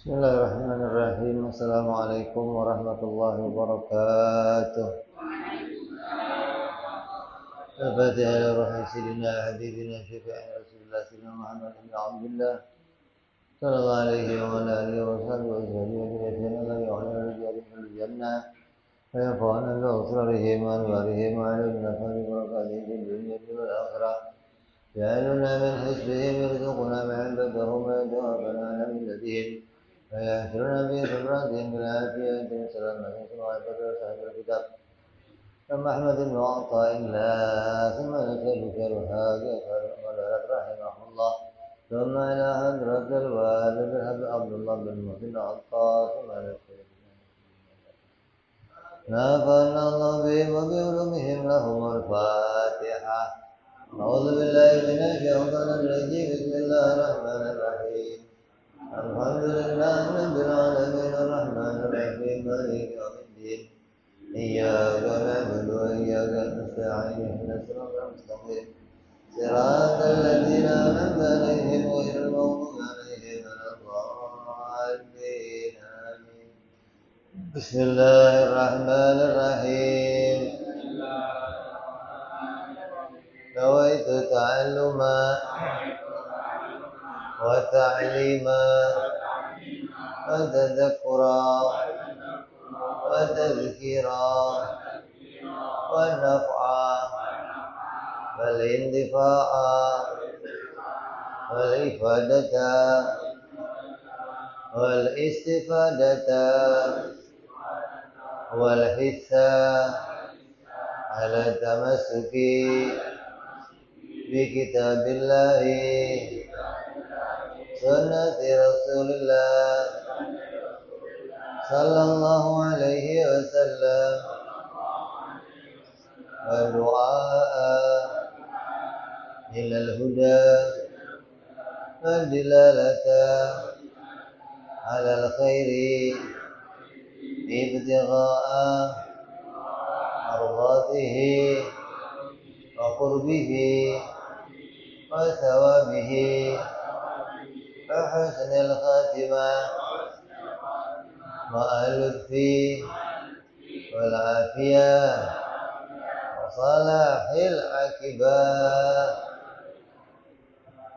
Bismillahirrahmanirrahim. Assalamualaikum warahmatullahi wabarakatuh. Al-Fatihah ya Ruhi Sayyidina Habibina Syafi'ina Rasulullah Sayyidina Muhammad bin Abdullah sallallahu alaihi wa ala alihi wa sahbihi wa sallam wa jannah la yu'ala rijali fil jannah wa yafa'ana bi asrarihim wa anwarihim wa alimna fadhi barakatihim fil dunya wal akhirah ja'alna min hisbihim yarzuquna ma'abadahum wa yatawafana min ladihim ويحشرنا في زمرتهم بالعافية سلامة سماء البدر صاحب الكتاب ثم أحمد وعطاء الله ثم نسأل شرها ولد رحمه الله ثم إلى حضرة الوالد عبد الله بن محسن عطاء ثم نسأل نافعنا الله بهم وبعلومهم لهم الفاتحة أعوذ بالله من الشيطان الرجيم بسم الله الرحمن الرحيم الحمد لله رب العالمين الرحمن الرحيم مالك يوم الدين إياك نعبد وإياك نستعين اهدنا الصراط المستقيم صراط الذين أنعمت عليهم غير المغضوب عليهم ولا الضالين آمين بسم الله الرحمن الرحيم نويت تعلما وتعليما وتذكرا وتذكيرا والنفعا والاندفاع والإفادة والاستفادة والحث على التمسك بكتاب الله سنة رسول الله صلى الله عليه وسلم والدعاء إلى الهدى والدلالة على الخير ابتغاء مرضاته وقربه وثوابه وحسن الخاتمة مع اللطف والعافية وصلاح العاقبة.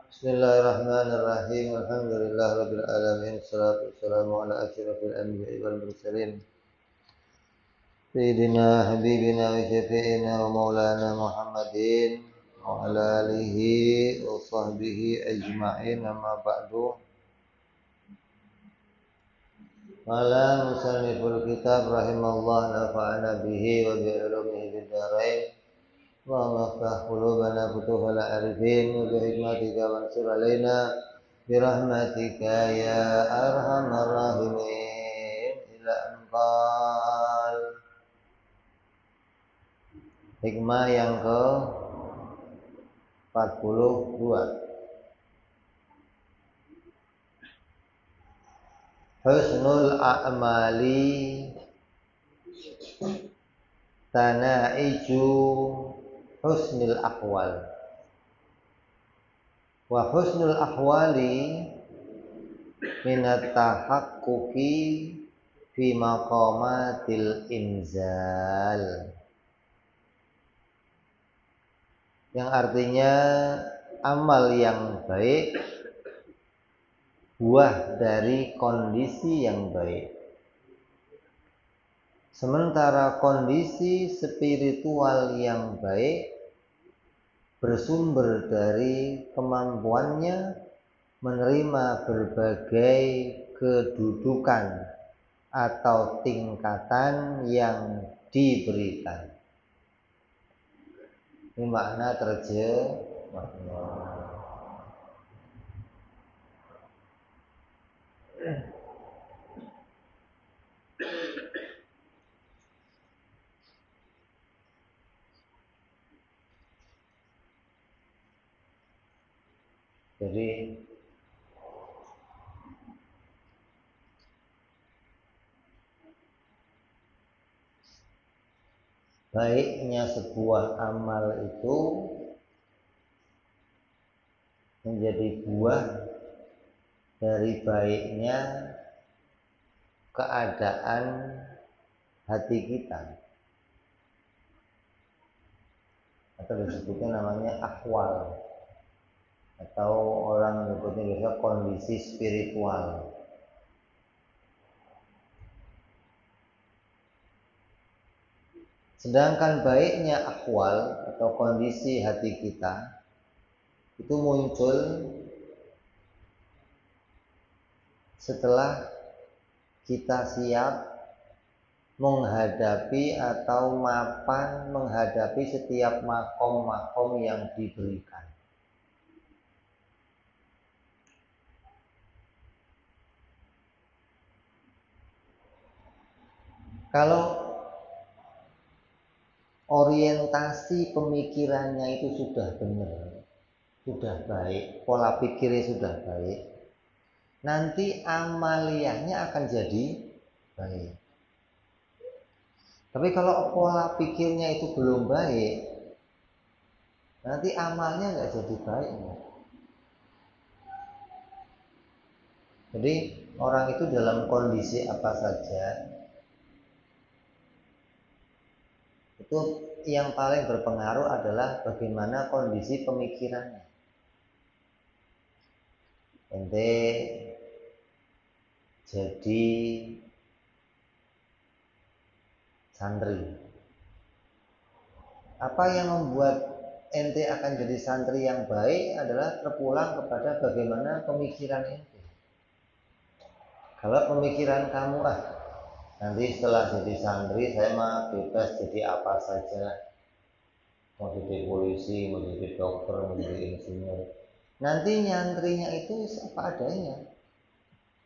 Bismillahirrahmanirrahim. Alhamdulillah rabbil alamin. Wassalatu wassalamu ala asyrafil anbiya'i wal mursalin Sayyidina habibina wa syafi'ina wa maulana Muhammadin wa ala alihi wa sahbihi ajma'in, amma ba'du. Qala musanniful kitab rahimallah nafa'ana bihi wa bi'ulumihi bid-dharain. Allahumma aftah qulubana futuhal arifin wa bihikmatika wansur alaina birahmatika ya arhamar rahimin ila anqal. Hikmah yang ke 42. Husnul a'mali tanaiju husnil ahwal. Wa husnul ahwali minat tahaqquqi fi maqamatil inzal. Yang artinya amal yang baik buah dari kondisi yang baik. Sementara kondisi spiritual yang baik bersumber dari kemampuannya menerima berbagai kedudukan atau tingkatan yang diberikan. Ini makna terjemahnya. Jadi baiknya sebuah amal itu menjadi buah dari baiknya keadaan hati kita, atau disebutnya namanya ahwal, atau orang menyebutnya biasa kondisi spiritual. Sedangkan baiknya ahwal atau kondisi hati kita itu muncul setelah kita siap menghadapi atau mapan menghadapi setiap makom-makom yang diberikan. Kalau orientasi pemikirannya itu sudah benar, sudah baik, pola pikirnya sudah baik, nanti amaliyahnya akan jadi baik. Tapi kalau pola pikirnya itu belum baik, nanti amalnya nggak jadi baik. Jadi orang itu dalam kondisi apa saja, itu yang paling berpengaruh adalah bagaimana kondisi pemikirannya. Ente jadi santri, apa yang membuat ente akan jadi santri yang baik adalah terpulang kepada bagaimana pemikiran ente. Kalau pemikiran kamu, nanti setelah jadi santri saya mah bebas jadi apa saja, mau jadi polisi, mau jadi dokter, mau jadi insinyur, nanti nyantrinya itu apa adanya.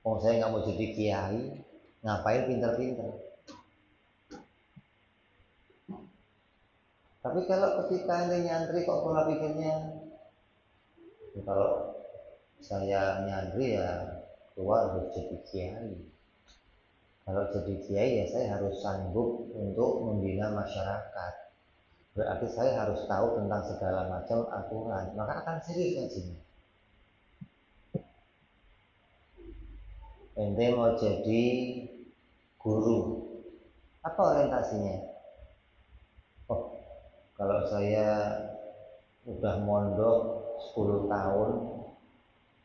Oh, saya nggak mau jadi kiai, ngapain pinter-pinter. Tapi kalau ketika ente nyantri kok pola pikirnya, kalau saya nyantri ya keluar harus jadi kiai. Kalau jadi kiai ya saya harus sanggup untuk membina masyarakat. Berarti saya harus tahu tentang segala macam aturan, maka akan serius ngajinya. Ente mau jadi guru, apa orientasinya? Oh, kalau saya udah mondok 10 tahun,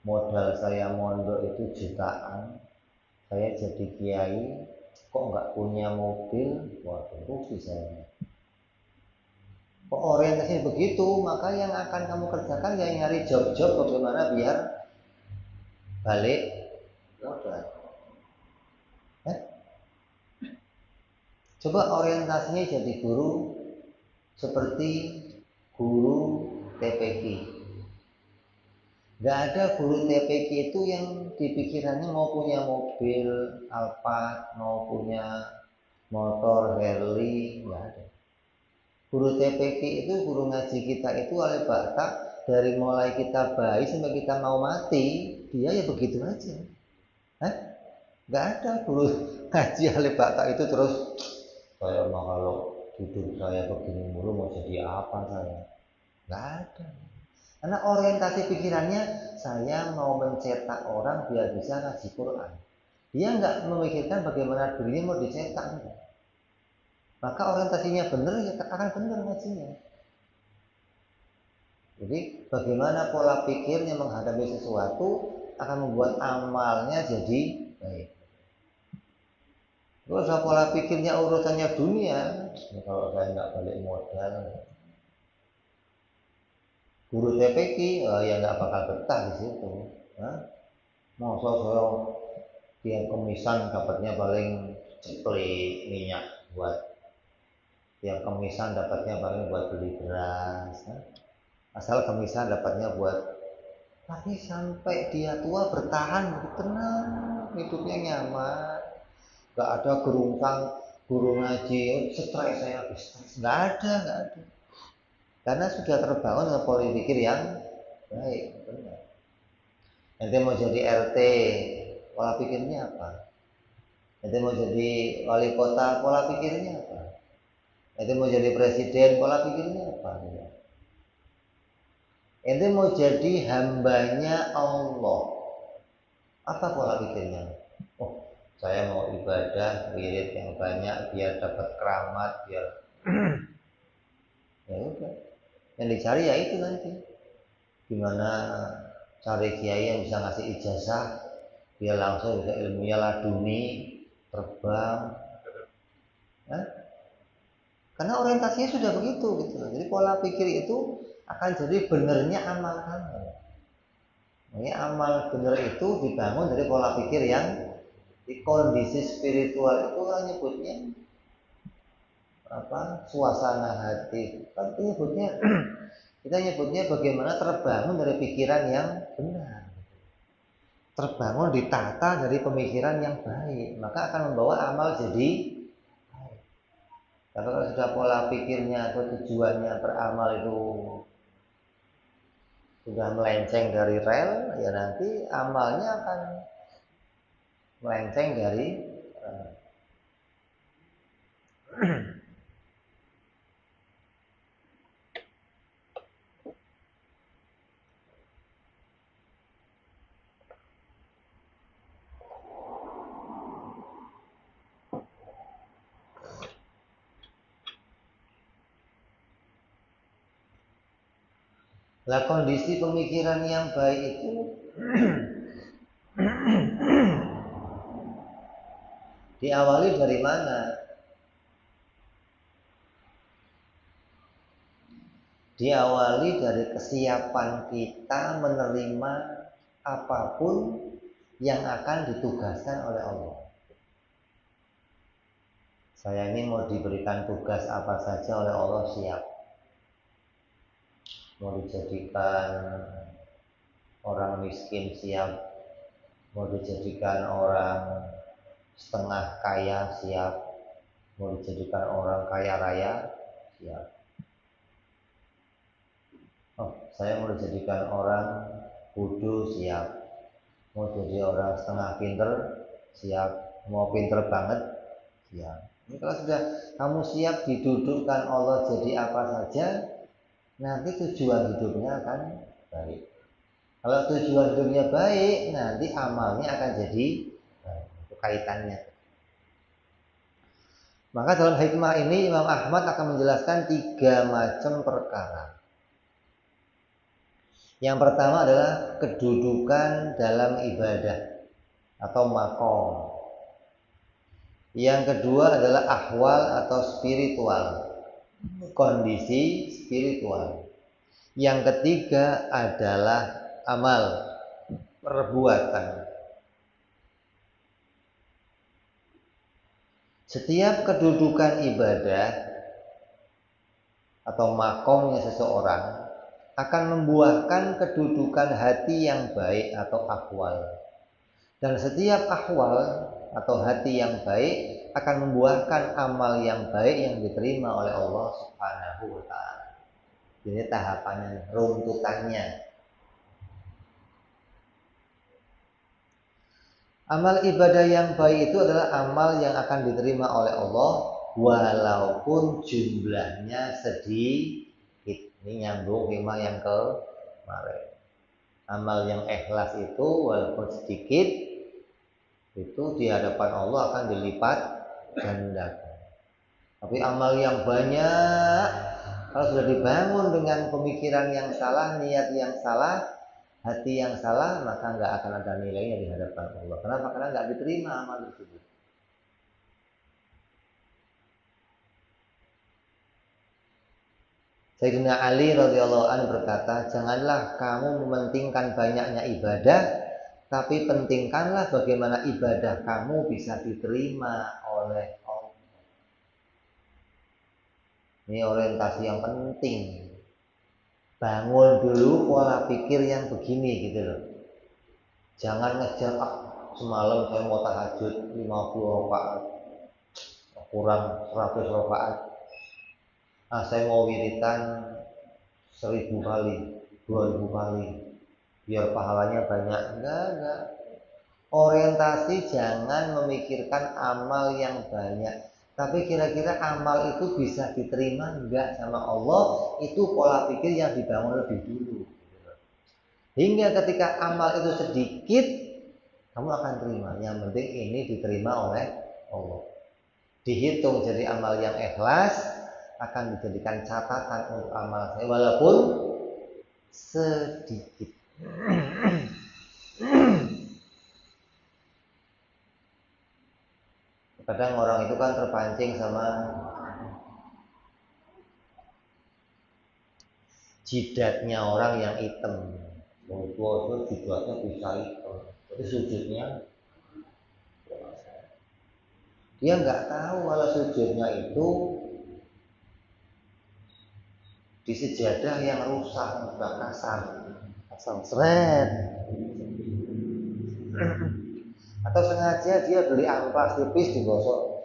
modal saya mondok itu jutaan, saya jadi kiai, kok nggak punya mobil, waduh rugi saya. Kok orientasinya begitu, maka yang akan kamu kerjakan ya nyari job-job bagaimana biar balik modal. Coba orientasinya jadi guru seperti guru TPQ. Gak ada guru TPQ itu yang dipikirannya mau punya mobil Alphard, mau punya motor Harley, nggak ada. Guru TPQ itu, guru ngaji kita itu alif batak, dari mulai kita bayi sampai kita mau mati, dia ya begitu aja. Nggak ada guru ngaji alif batak itu terus saya mau kalau hidup saya begini mulu mau jadi apa saya? Nggak ada. Karena orientasi pikirannya saya mau mencetak orang biar bisa ngaji Quran. Dia nggak memikirkan bagaimana dirinya mau dicetak. Maka orientasinya benar ya akan benar ngajinya. Jadi bagaimana pola pikirnya menghadapi sesuatu akan membuat amalnya jadi baik. Kalau pola pikirnya urusannya dunia, ya kalau saya nggak balik modal, guru TPQ ya nggak bakal betah di situ. Mau saya tiap kemisan dapatnya paling ceplik minyak buat tiap kemisan dapatnya paling buat beli beras, asal kemisan dapatnya buat, tapi sampai dia tua bertahan tenang, hidupnya nyaman, nggak ada gerungsang guru ngaji stres saya habis stres, nggak ada, karena sudah terbangun dengan pola pikir yang baik, benar. Nanti mau jadi RT, pola pikirnya apa? Nanti mau jadi wali kota, pola pikirnya apa? Nanti mau jadi presiden, pola pikirnya apa? Nanti mau jadi hambanya Allah, apa pola pikirnya? Oh, Saya mau ibadah, wirid yang banyak biar dapat keramat, biar ya udah. Yang dicari ya itu nanti. Gimana cari kiai yang bisa ngasih ijazah, biar langsung bisa ilmunya laduni, terbang. Nah, karena orientasinya sudah begitu gitu. Jadi pola pikir itu akan jadi benernya amal kamu. Ini amal bener itu dibangun dari pola pikir yang di kondisi spiritual itu orang nyebutnya apa? Suasana hati. Kan nyebutnya kita nyebutnya bagaimana terbangun dari pikiran yang benar. Terbangun ditata dari pemikiran yang baik, maka akan membawa amal jadi baik. Tapi kalau sudah pola pikirnya atau tujuannya beramal itu sudah melenceng dari rel, ya nanti amalnya akan melenceng dari lah. Kondisi pemikiran yang baik itu diawali dari mana? Diawali dari kesiapan kita menerima apapun yang akan ditugaskan oleh Allah. Saya ini mau diberikan tugas apa saja oleh Allah, siap. Mau dijadikan orang miskin, siap. Mau dijadikan orang setengah kaya, siap. Mau dijadikan orang kaya raya, siap. Oh, saya mau dijadikan orang bodoh, siap. Mau jadi orang setengah pinter, siap. Mau pinter banget, siap. Ini kalau sudah kamu siap didudukkan Allah jadi apa saja, nanti tujuan hidupnya akan baik. Kalau tujuan hidupnya baik, nanti amalnya akan jadi baik. Itu kaitannya. Maka dalam hikmah ini Imam Ahmad akan menjelaskan 3 macam perkara. Yang pertama adalah kedudukan dalam ibadah atau makom. Yang kedua adalah ahwal atau spiritual, kondisi spiritual. Yang ketiga adalah amal, perbuatan. Setiap kedudukan ibadah atau makomnya seseorang akan membuahkan kedudukan hati yang baik atau ahwal. Dan setiap ahwal atau hati yang baik akan membuahkan amal yang baik yang diterima oleh Allah Subhanahu wa ta'ala. Ini tahapannya, runtutannya. Amal ibadah yang baik itu adalah amal yang akan diterima oleh Allah walaupun jumlahnya sedikit. Ini nyambung hikmah yang kemarin. Amal yang ikhlas itu walaupun sedikit, itu di hadapan Allah akan dilipat gandakan. Tapi amal yang banyak, kalau sudah dibangun dengan pemikiran yang salah, niat yang salah, hati yang salah, maka nggak akan ada nilainya di hadapan Allah. Kenapa? Karena nggak diterima amal tersebut. Sayyidina Ali radhiyallahu anhu berkata, janganlah kamu mementingkan banyaknya ibadah, tapi pentingkanlah bagaimana ibadah kamu bisa diterima oleh Allah. Ini orientasi yang penting. Bangun dulu pola pikir yang begini gitu loh. Jangan ngejar, semalam saya mau tahajud 50 rakaat, kurang 100 rakaat. Saya mau wiritan 1000 kali, 2000 kali, biar pahalanya banyak. Enggak. Orientasi jangan memikirkan amal yang banyak, tapi kira-kira amal itu bisa diterima enggak sama Allah. Itu pola pikir yang dibangun lebih dulu. Hingga ketika amal itu sedikit, kamu akan terima. Yang penting ini diterima oleh Allah. Dihitung jadi amal yang ikhlas, akan dijadikan catatan untuk amal saya walaupun sedikit. Kadang orang itu kan terpancing sama jidatnya orang yang hitam. Itu jidatnya bisa hitam. Tapi sujudnya dia nggak tahu kalau sujudnya itu di sejadah yang rusak, sudah kasar, seret. Atau sengaja dia beli ampas tipis digosok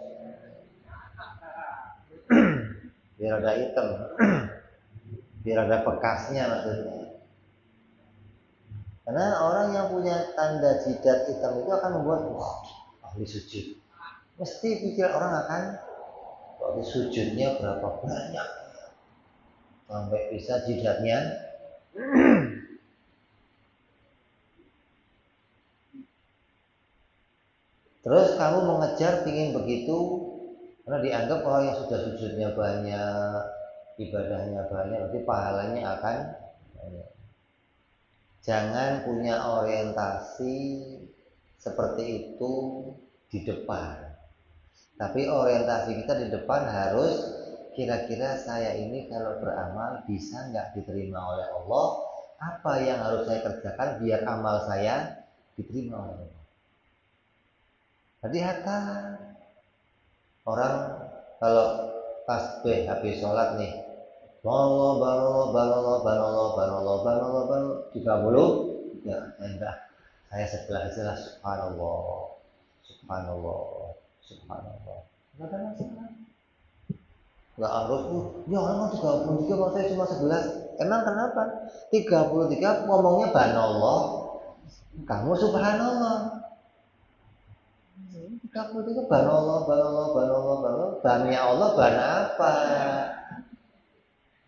biar ada hitam, biar ada bekasnya maksudnya. Karena orang yang punya tanda jidat hitam itu akan membuat ahli sujud. Mesti pikir orang akan waktu sujudnya berapa banyak sampai bisa jidatnya terus kamu mengejar pingin begitu karena dianggap orang yang sudah sujudnya banyak, ibadahnya banyak, berarti pahalanya akan banyak. Jangan punya orientasi seperti itu di depan. Tapi orientasi kita di depan harus kira-kira saya ini kalau beramal bisa nggak diterima oleh Allah? Apa yang harus saya kerjakan biar amal saya diterima oleh Allah? Jadi hatta orang kalau tasbih habis sholat nih, Banallah, banallah, banallah, banallah, banallah, banallah, banallah, 30, ya enggak, saya sebelah jelas, subhanallah, subhanallah, subhanallah, enggak ada masalah. Enggak harus, ya Allah 33 kalau saya cuma 11. Emang kenapa? 33 ngomongnya banallah, kamu subhanallah. 33 banallah, banallah, banallah, banallah, bannya Allah ban apa?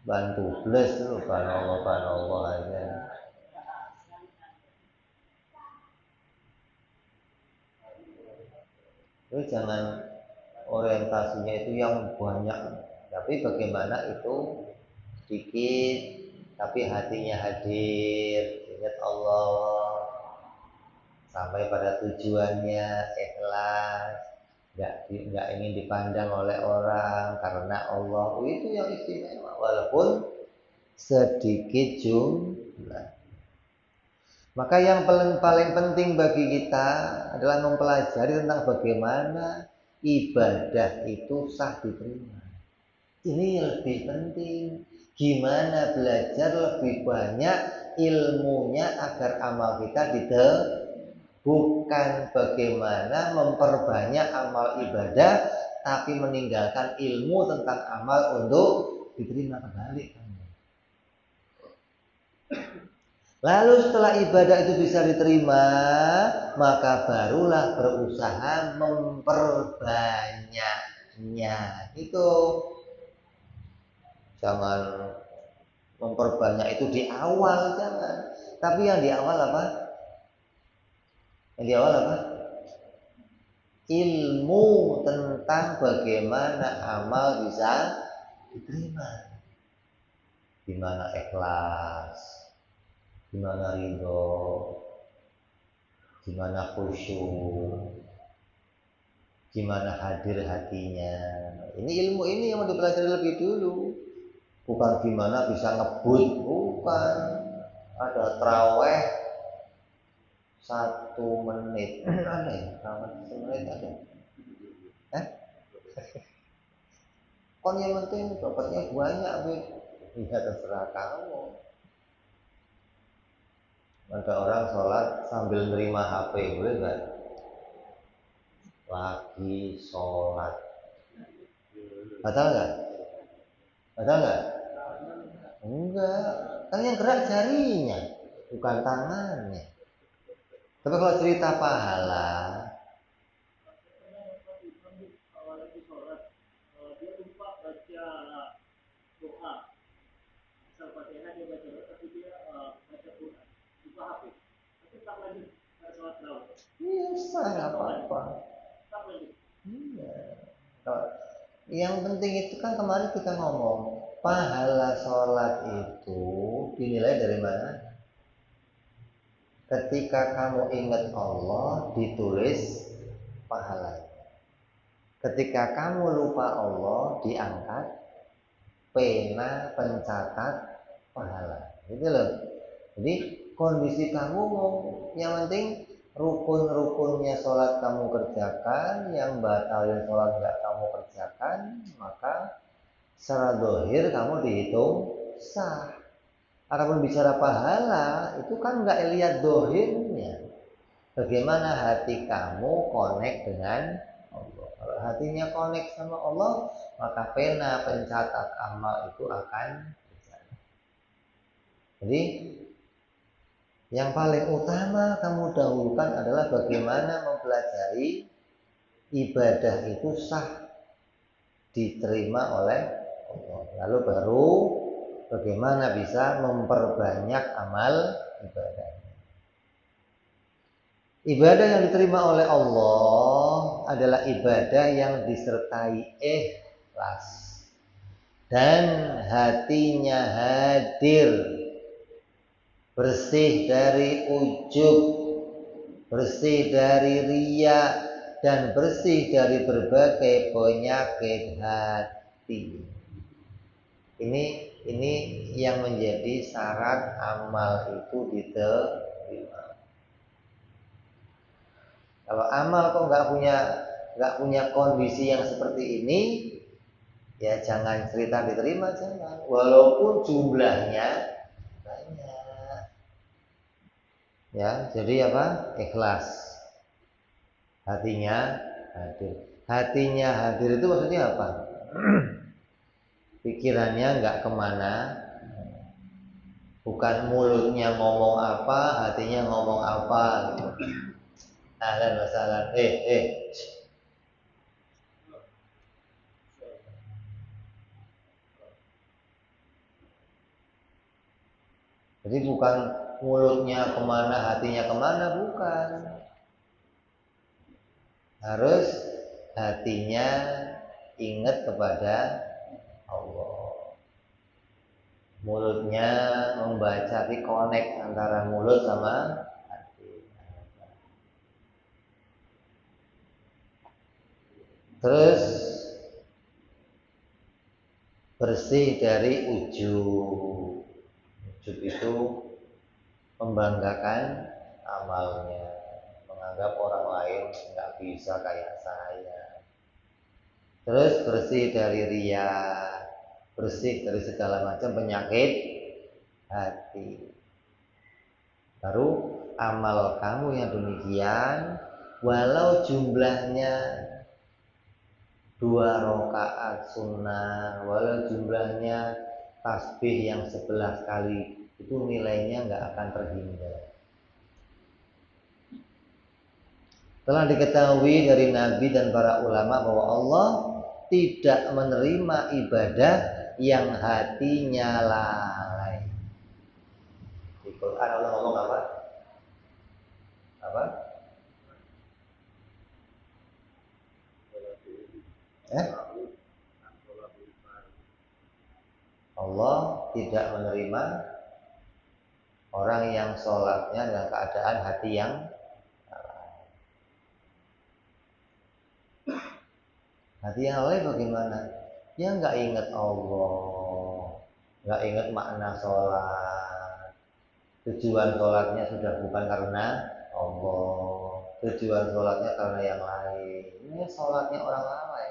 Ban tubles tuh, banallah aja. Jadi jangan orientasinya itu yang banyak, tapi bagaimana itu sedikit, tapi hatinya hadir, ingat Allah, sampai pada tujuannya ikhlas, nggak ingin dipandang oleh orang karena Allah. Itu yang istimewa, walaupun sedikit jumlah. Maka yang paling penting bagi kita adalah mempelajari tentang bagaimana ibadah itu sah diterima. Ini lebih penting. Gimana belajar lebih banyak ilmunya agar amal kita diterima. Bukan bagaimana memperbanyak amal ibadah, tapi meninggalkan ilmu tentang amal untuk diterima kembali. Lalu setelah ibadah itu bisa diterima, maka barulah berusaha memperbanyaknya. Itu jangan memperbanyak itu di awal, jangan. Tapi yang di awal apa? Yang di awal apa? Ilmu tentang bagaimana amal bisa diterima. Gimana ikhlas, gimana ridho, gimana khusyuk, gimana hadir hatinya. Ini ilmu ini yang mau dipelajari lebih dulu. Bukan gimana bisa ngebut, bukan. Ada traweh 1 menit. Ada ya? Traweh 1 menit ada. Kon yang penting dapatnya banyak, ya terserah kamu. Ada orang sholat sambil nerima HP, boleh nggak? Lagi sholat, batal nggak? Batal nggak? Enggak, kan yang gerak jarinya, bukan tangannya. Tapi kalau cerita pahala, iya Iya. Yang penting itu kan kemarin kita ngomong pahala sholat itu dinilai dari mana? Ketika kamu ingat Allah ditulis pahalanya. Ketika kamu lupa Allah diangkat pena pencatat pahala. Gitu loh. Jadi kondisi kamu mau yang penting rukun-rukunnya sholat kamu kerjakan, yang batalin sholat nggak kamu kerjakan, maka secara dohir kamu dihitung sah. Adapun bicara pahala itu kan nggak lihat dohirnya. Bagaimana hati kamu connect dengan Allah. Kalau hatinya connect sama Allah, maka pena pencatat amal itu akan berjalan. Jadi yang paling utama kamu dahulukan adalah bagaimana mempelajari ibadah itu sah diterima oleh Allah. Lalu baru bagaimana bisa memperbanyak amal ibadah. Ibadah yang diterima oleh Allah adalah ibadah yang disertai ikhlas dan hatinya hadir, bersih dari ujub, bersih dari riya, dan bersih dari berbagai penyakit hati. Ini yang menjadi syarat amal itu diterima. Kalau amal kok nggak punya kondisi yang seperti ini, ya jangan cerita diterima, jangan. Walaupun jumlahnya banyak, ya. Jadi apa? Ikhlas. Hatinya hadir. Hatinya hadir itu maksudnya apa? Pikirannya nggak kemana, bukan mulutnya ngomong apa, hatinya ngomong apa. Gitu. Ahlan wa sahlan. Jadi bukan mulutnya kemana, hatinya kemana, bukan. Harus hatinya ingat kepada Allah. Mulutnya membaca, di connect antara mulut sama hati. Terus bersih dari ujub. Ujub itu membanggakan amalnya, menganggap orang lain nggak bisa kayak saya. Terus bersih dari riya, bersih dari segala macam penyakit hati. Baru amal kamu yang demikian, walau jumlahnya 2 rakaat sunnah, walau jumlahnya tasbih yang 11 kali, itu nilainya nggak akan terhindar. Telah diketahui dari Nabi dan para ulama bahwa Allah tidak menerima ibadah yang hatinya lalai. Di Quran Allah ngomong apa? Apa? Allah tidak menerima orang yang sholatnya dalam keadaan hati yang lalai. Hati yang lalai bagaimana? Ya nggak ingat Allah, nggak ingat makna sholat. Tujuan sholatnya sudah bukan karena Allah, tujuan sholatnya karena yang lain. Ini sholatnya orang lalai.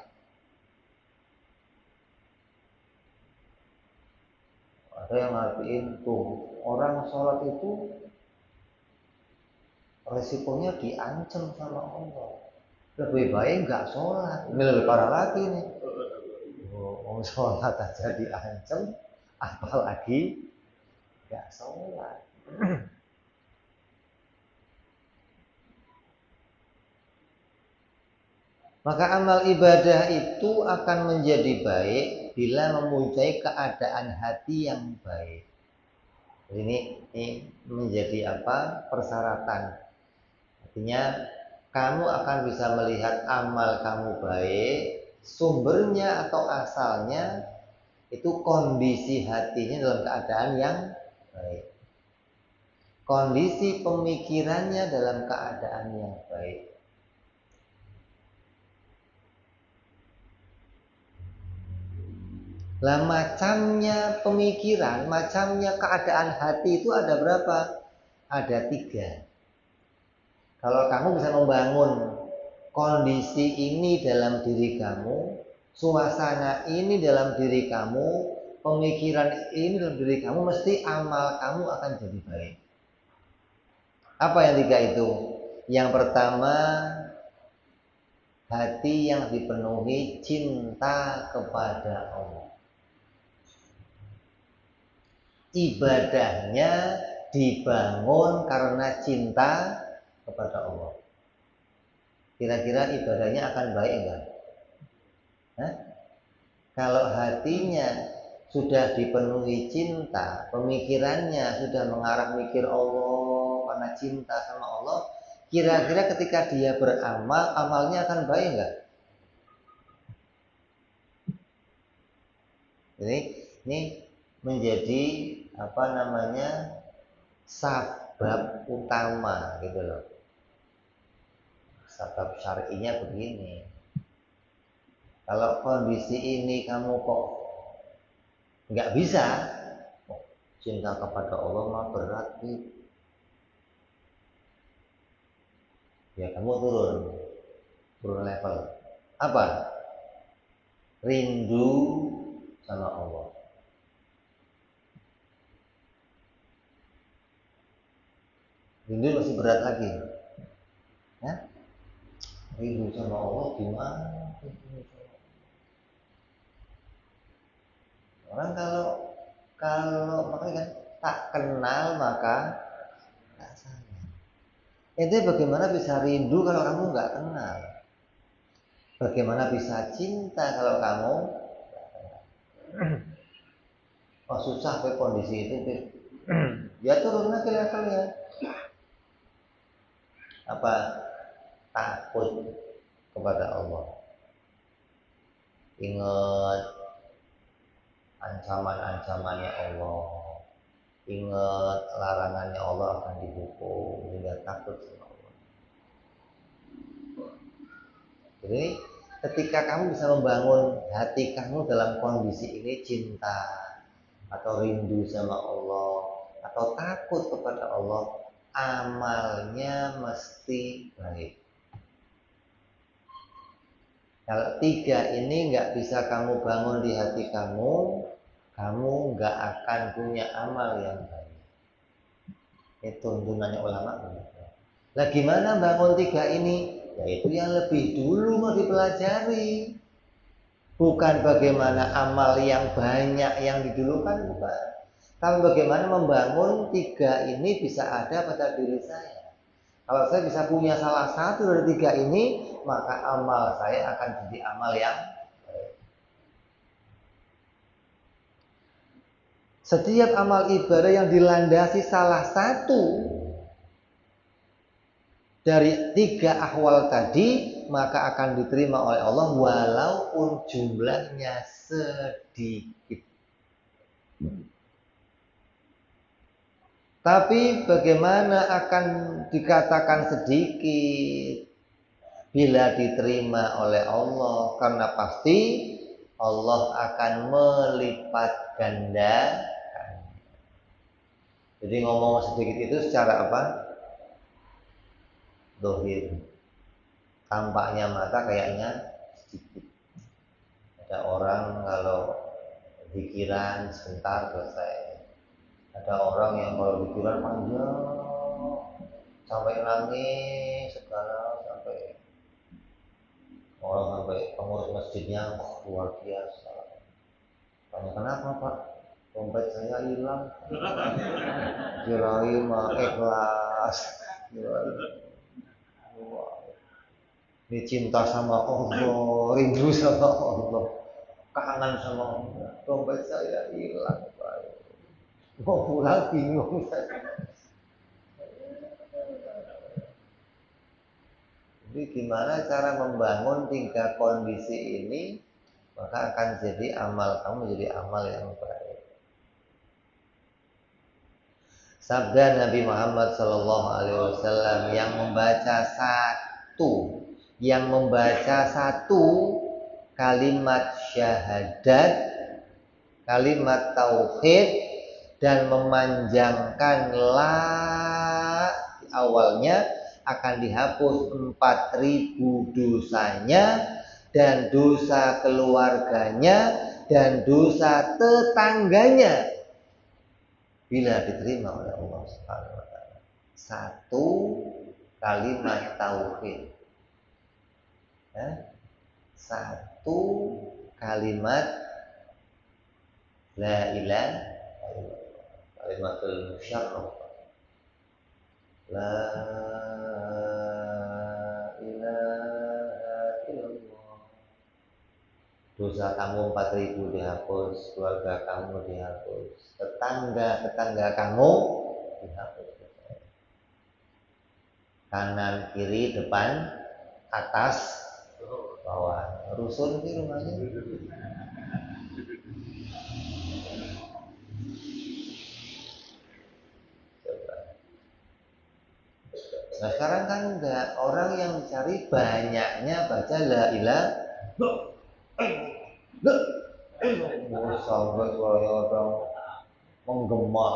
Ada yang ngertiin tuh, orang sholat itu resikonya diancam sama Allah. Lebih baik nggak sholat. Ini lebih parah lagi nih. Sholat aja diancam, apalagi nggak sholat. Maka amal ibadah itu akan menjadi baik bila mempunyai keadaan hati yang baik. Ini menjadi apa? Persyaratan. Artinya kamu akan bisa melihat amal kamu baik, sumbernya atau asalnya itu kondisi hatinya dalam keadaan yang baik. Kondisi pemikirannya dalam keadaan yang baik. Lah macamnya pemikiran, macamnya keadaan hati itu ada berapa? Ada 3. Kalau kamu bisa membangun kondisi ini dalam diri kamu, suasana ini dalam diri kamu, pemikiran ini dalam diri kamu, mesti amal kamu akan jadi baik. Apa yang 3 itu? Yang pertama, hati yang dipenuhi cinta kepada Allah. Ibadahnya dibangun karena cinta kepada Allah. Kira-kira ibadahnya akan baik enggak? Kalau hatinya sudah dipenuhi cinta, pemikirannya sudah mengarah mikir Allah karena cinta sama Allah, kira-kira ketika dia beramal, amalnya akan baik enggak? Ini menjadi sabab utama gitu loh. Sabab syar'inya begini. Kalau kondisi ini kamu kok nggak bisa, cinta kepada Allah mah berat nih. Ya kamu turun level. Apa? Rindu sama Allah. Rindu masih berat lagi. Rindu sama Allah gimana? Orang kalau makanya kan tak kenal maka tak sayang. Itu bagaimana bisa rindu kalau kamu nggak kenal? Bagaimana bisa cinta kalau kamu susah ke kondisi itu? Ya turun lagi levelnya. Apa? Takut kepada Allah. Ingat ancaman-ancamannya Allah. Ingat larangannya Allah akan dihukum, sehingga takut sama Allah. Jadi ketika kamu bisa membangun hati kamu dalam kondisi ini, cinta atau rindu sama Allah atau takut kepada Allah, amalnya mesti baik. Kalau 3 ini nggak bisa kamu bangun di hati kamu, kamu nggak akan punya amal yang baik. Itu tuntunannya ulama. Lah gimana bangun 3 ini? Yaitu yang lebih dulu mau dipelajari. Bukan bagaimana amal yang banyak yang didulukan, bukan. Tapi bagaimana membangun 3 ini bisa ada pada diri saya. Kalau saya bisa punya salah satu dari 3 ini, maka amal saya akan jadi amal yang baik. Setiap amal ibadah yang dilandasi salah satu dari 3 ahwal tadi, maka akan diterima oleh Allah walaupun jumlahnya sedikit. Tapi bagaimana akan dikatakan sedikit bila diterima oleh Allah? Karena pasti Allah akan melipat gandakan. Jadi ngomong sedikit itu secara apa? Dohir. Tampaknya mata kayaknya sedikit. Ada orang kalau pikiran sebentar selesai. Ada orang yang kalau pikiran panjang sampai nangis segala, sampai orang sampai pengurus masjidnya luar biasa. Tanya kenapa Pak? Dompet saya hilang. Kirain mah ikhlas. Ini cinta sama Allah, rindu sama Allah, kangen sama Allah. Dompet saya hilang Pak. Mau pulang bingung saya. Jadi gimana cara membangun 3 kondisi ini, maka akan jadi amal kamu jadi amal yang baik. Sabda Nabi Muhammad SAW, yang membaca satu kalimat syahadat, kalimat tauhid, dan memanjangkan la awalnya, akan dihapus 4.000 dosanya, dan dosa keluarganya, dan dosa tetangganya, bila diterima oleh Allah Subhanahu wa taala. Satu kalimat tauhid. Satu kalimat la ilaha illallah, kalimatul musyarraf. La ilaha illallah. Dosa kamu 4.000 dihapus, keluarga kamu dihapus, tetangga kamu dihapus. Kanan, kiri, depan, atas, bawah. Rusun di rumahnya. Nah sekarang kan enggak, orang yang mencari banyaknya baca la ilaha illallah sampai suaranya orang menggema.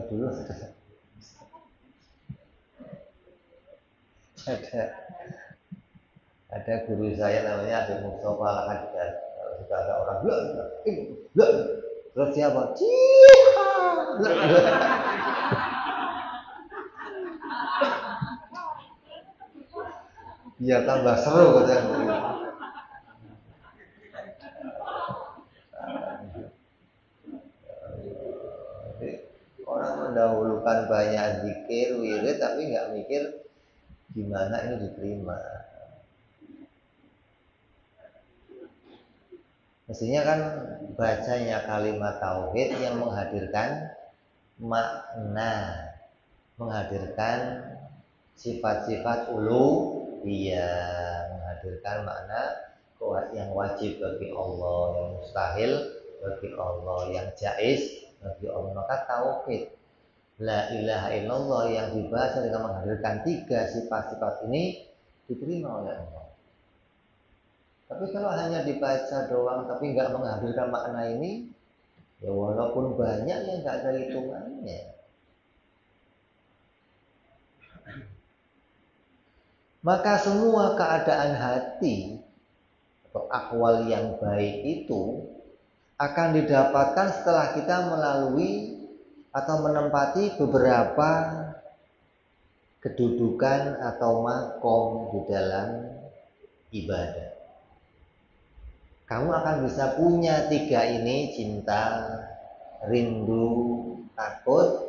Dulu ada guru saya namanya Habib Mustafa Al-Haddad. Kalau sudah ada orang terus siapa? Biar tambah seru katanya. Orang mendahulukan banyak zikir, wirid, tapi nggak mikir gimana ini diterima. Mestinya kan bacanya kalimat tauhid yang menghadirkan makna, menghadirkan sifat-sifat uluhiyah, menghadirkan makna yang wajib bagi Allah, yang mustahil bagi Allah, yang jaiz bagi Allah. Maka tauhid la ilaha illallah yang dibaca dengan menghadirkan 3 sifat-sifat ini diterima oleh Allah. Tapi kalau hanya dibaca doang tapi nggak menghadirkan makna ini, ya walaupun banyak ya nggak ada hitungannya. Maka semua keadaan hati atau akwal yang baik itu akan didapatkan setelah kita melalui atau menempati beberapa kedudukan atau makom di dalam ibadah. Kamu akan bisa punya 3 ini, cinta, rindu, takut,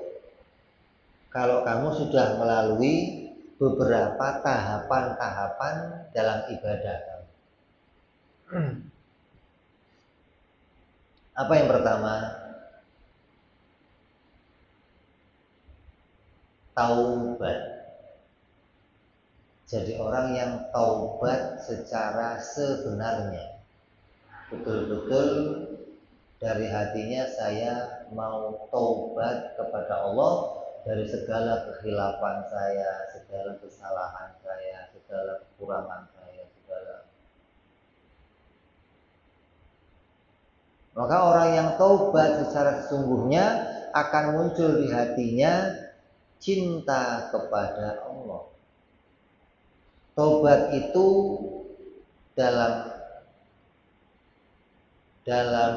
kalau kamu sudah melalui beberapa tahapan-tahapan dalam ibadah kamu. Apa yang pertama? Taubat. Jadi orang yang taubat secara sebenarnya. Betul-betul dari hatinya saya mau taubat kepada Allah dari segala kekhilafan saya, segala kesalahan saya, segala kekurangan saya, Maka orang yang taubat secara sesungguhnya akan muncul di hatinya cinta kepada Allah. Taubat itu dalam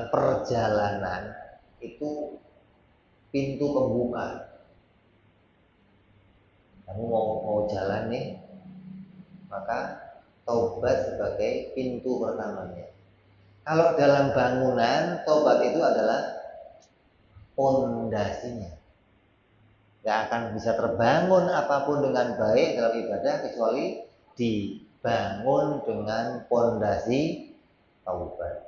perjalanan itu pintu pembuka. Kamu mau jalan nih, maka taubat sebagai pintu pertamanya. Kalau dalam bangunan, taubat itu adalah pondasinya. Gak akan bisa terbangun apapun dengan baik dalam ibadah kecuali dibangun dengan pondasi taubat.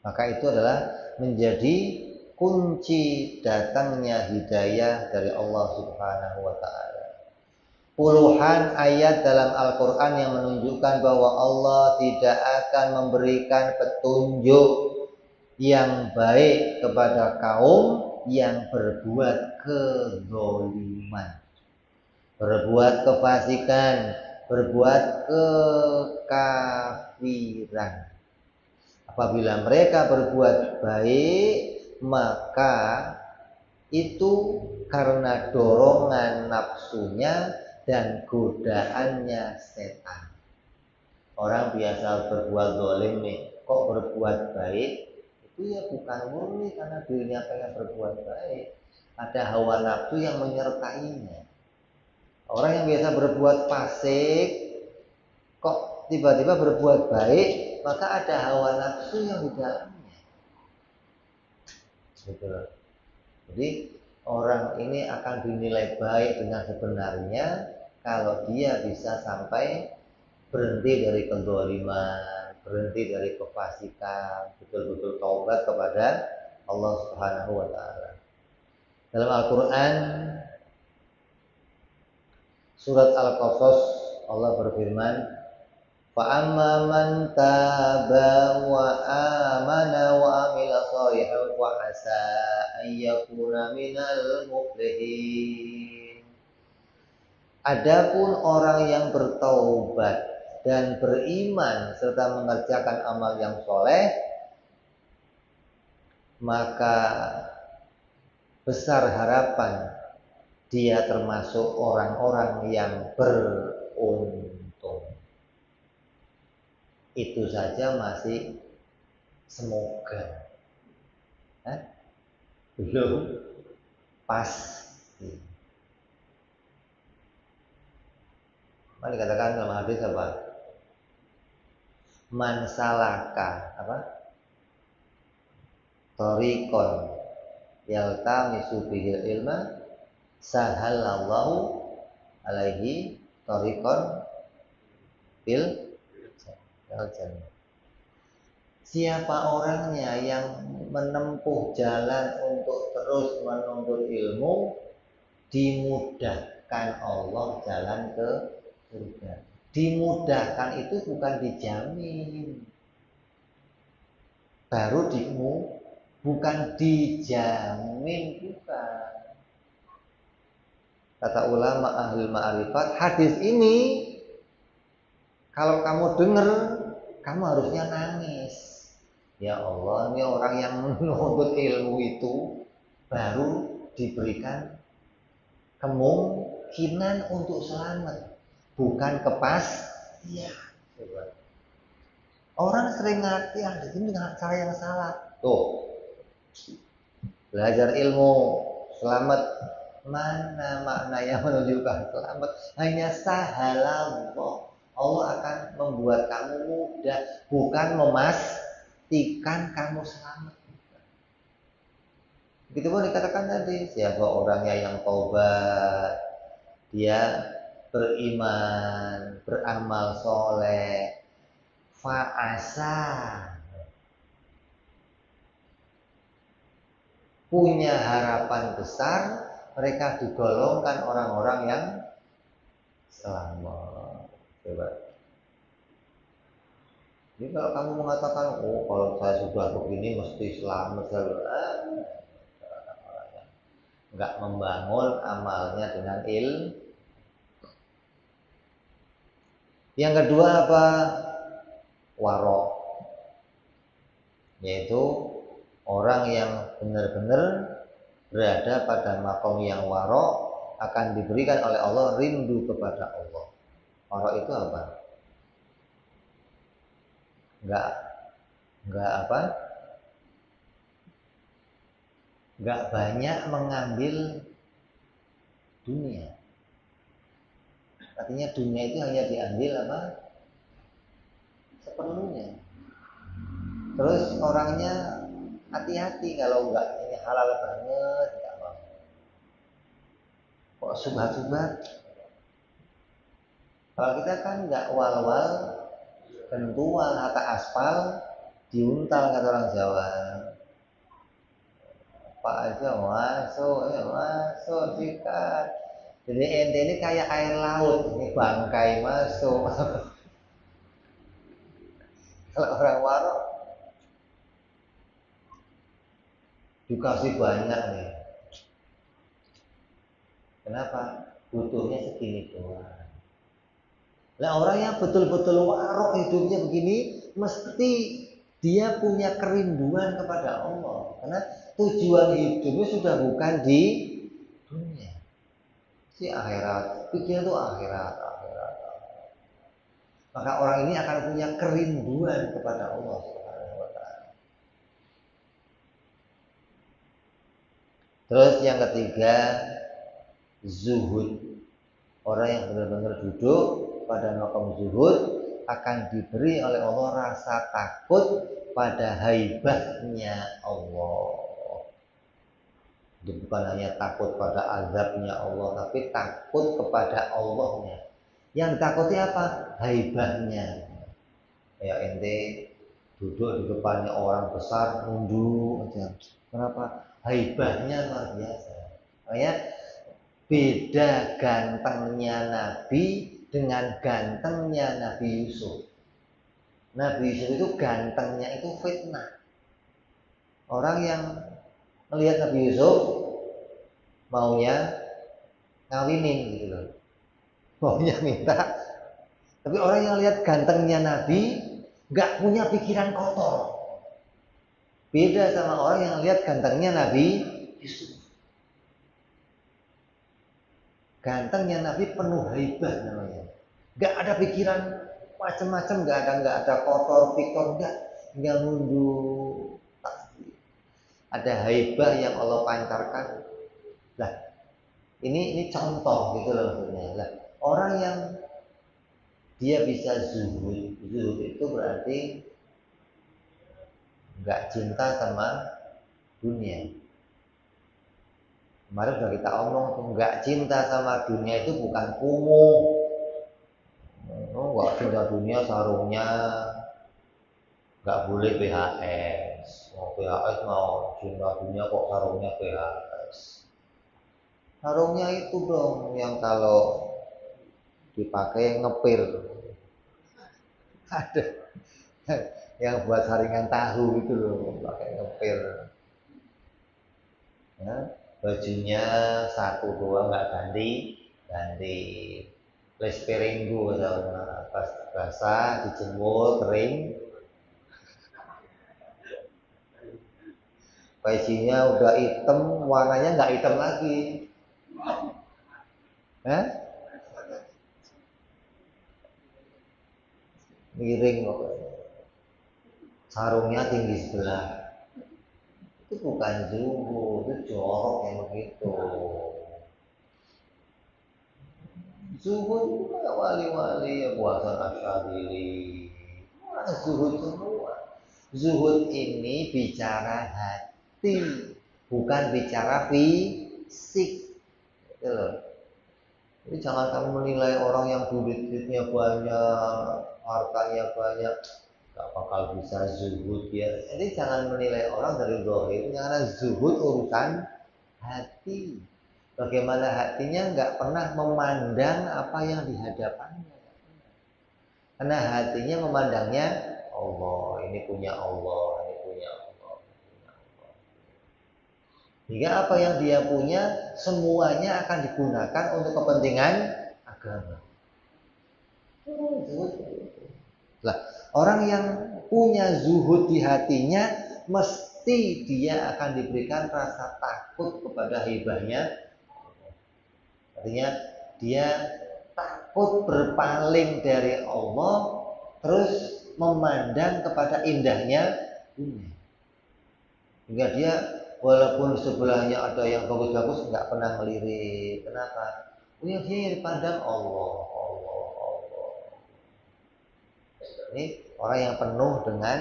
Maka itu adalah menjadi kunci datangnya hidayah dari Allah Subhanahu wa taala. Puluhan ayat dalam Al-Quran yang menunjukkan bahwa Allah tidak akan memberikan petunjuk yang baik kepada kaum yang berbuat kezaliman, berbuat kefasikan, berbuat kekafiran. Apabila mereka berbuat baik, maka itu karena dorongan nafsunya dan godaannya setan. Orang biasa berbuat zalim nih, kok berbuat baik? Itu ya bukan murni karena dirinya pengen berbuat baik. Ada hawa nafsu yang menyertainya. Orang yang biasa berbuat fasik, kok tiba-tiba berbuat baik, maka ada hawa nafsu yang di dalamnya. Gitu loh. Jadi orang ini akan dinilai baik dengan sebenarnya kalau dia bisa sampai berhenti dari kezaliman, berhenti dari kefasikan, betul-betul taubat kepada Allah Subhanahu wa taala. Dalam Al-Qur'an surat Al-Qasas Allah berfirman, فَأَمَّا مَنْ تَابَ وَآمَنَ وَعَمِلَ صَالِحًا فَعَسَىٰ أَن يَكُونَ مِنَ الْمُفْلِحِينَ. Adapun orang yang bertaubat dan beriman serta mengerjakan amal yang soleh, maka besar harapan dia termasuk orang-orang yang beruntung. Itu saja masih semoga, belum pasti. Mari dikatakan dalam hadis apa? Man salaka apa? Thariqon yaltamisu bihil ilma sahalallahu alaihi thariqon bil jannah. Siapa orangnya yang menempuh jalan untuk terus menuntut ilmu, dimudahkan Allah jalan ke surga. Dimudahkan itu bukan dijamin. Baru bukan dijamin, bukan. Kata ulama ahli ma'rifat, hadis ini kalau kamu dengar, kamu harusnya nangis. Ya Allah, ini orang yang menuntut ilmu itu baru diberikan kemungkinan untuk selamat, bukan kepastian. Orang sering ngerti hadis ini dengan cara yang salah. Tuh, belajar ilmu selamat, mana makna yang menunjukkan selamat? Hanya sahalallah. Allah akan membuat kamu mudah, bukan memastikan kamu selamat. Begitu pun dikatakan tadi, siapa orangnya yang taubat, dia beriman, beramal soleh, fa'asa, punya harapan besar, mereka digolongkan orang-orang yang selamat. Coba. Jadi kalau kamu mengatakan, oh kalau saya sudah begini mesti selamat, nggak membangun amalnya dengan ilmu. Yang kedua apa? Warok, yaitu orang yang benar-benar berada pada makom yang warok akan diberikan oleh Allah rindu kepada Allah. Warok itu apa? Enggak apa? Enggak banyak mengambil dunia. Artinya dunia itu hanya diambil apa? Seperlunya. Terus orangnya hati-hati kalau enggak ini halal banget, enggak mau. Kok subhat-subhat? Kalau kita kan enggak wal-wal, kentual, kata aspal, diuntal kata orang Jawa. apa aja masuk, masuk sikat. Jadi ente ini kayak air laut, ini bangkai masuk. Kalau orang warok dikasih banyak nih. Kenapa? Butuhnya segini doang. Nah orang yang betul-betul warok hidupnya begini, mesti dia punya kerinduan kepada Allah. Karena tujuan hidupnya sudah bukan di dunia, si akhirat. Pikirnya itu akhirat. Maka orang ini akan punya kerinduan kepada Allah Subhanahu wa Ta'ala. Terus yang ketiga, zuhud. Orang yang benar-benar duduk pada makam zuhud akan diberi oleh Allah rasa takut pada haibahnya Allah. Jadi bukan hanya takut pada azabnya Allah, tapi takut kepada Allahnya. Yang ditakuti apa? Haibahnya. Kayak ente duduk di depannya orang besar nunduk aja. Kenapa? Haibahnya luar biasa. Makanya beda gantengnya Nabi dengan gantengnya Nabi Yusuf. Nabi Yusuf itu gantengnya itu fitnah. Orang yang melihat Nabi Yusuf maunya ngawinin gitu loh, maunya minta. Tapi orang yang lihat gantengnya Nabi nggak punya pikiran kotor. Beda sama orang yang lihat gantengnya Nabi Yusuf. Gantengnya Nabi penuh haibah namanya. Nggak ada pikiran macam-macam, nggak ada kotor, pikor, nggak nunduk. Ada haibah yang Allah pancarkan. Lah, ini contoh gitu loh maksudnya. Lah, orang yang dia bisa zuhud itu berarti nggak cinta sama dunia. Kemarin sudah kita omong tuh, nggak cinta sama dunia itu bukan kumuh. Nggak cinta dunia sarungnya nggak boleh PHS. Mau PHS mau cinta dunia kok sarungnya PHS. Sarungnya itu dong yang kalau dipakai ngepir. Ada yang buat saringan tahu itu loh, pakai ngepir. Ya, bajunya satu dua nggak ganti. Les perenggu pas basah dijemur kering. Bajunya udah hitam, warnanya nggak hitam lagi. Miring pokoknya. Sarungnya tinggi sebelah. Itu bukan zuhud, itu jorok yang begitu. Zuhud itu kayak wali-wali yang puasa Asyadili. Zuhud semua. Zuhud ini bicara hati, bukan bicara fisik. Gitu loh. Jadi jangan kamu menilai orang yang duitnya banyak, hartanya banyak, gak bakal bisa zuhud ya. Jadi jangan menilai orang dari zahirnya, karena zuhud urusan hati. Bagaimana hatinya nggak pernah memandang apa yang di hadapannya. Karena hatinya memandangnya Allah, ini punya Allah, ini punya Allah. Hingga apa yang dia punya semuanya akan digunakan untuk kepentingan agama. Lah, orang yang punya zuhud di hatinya mesti dia akan diberikan rasa takut kepada hibahnya. Artinya dia takut berpaling dari Allah, terus memandang kepada indahnya dunia. Hingga dia walaupun sebelahnya ada yang bagus-bagus nggak pernah melirik. Kenapa? Dia yang dipandang Allah. Ini orang yang penuh dengan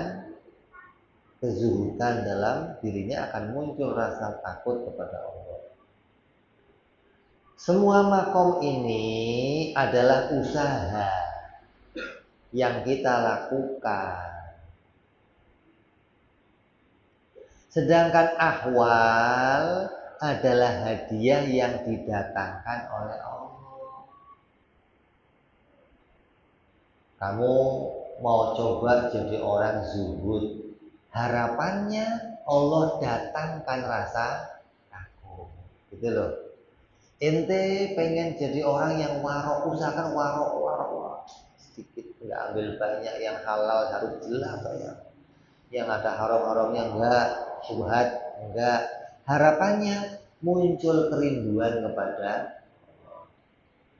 kezuhudan dalam dirinya akan muncul rasa takut kepada Allah. Semua makom ini adalah usaha yang kita lakukan. Sedangkan ahwal adalah hadiah yang didatangkan oleh Allah. Kamu mau coba jadi orang zuhud, harapannya Allah datangkan rasa takut, gitu loh. Ente pengen jadi orang yang warok, usahakan warok sedikit, nggak ambil banyak, yang halal harus jelas ya. Yang ada haram-haramnya enggak, syubhat enggak. Harapannya muncul kerinduan kepada,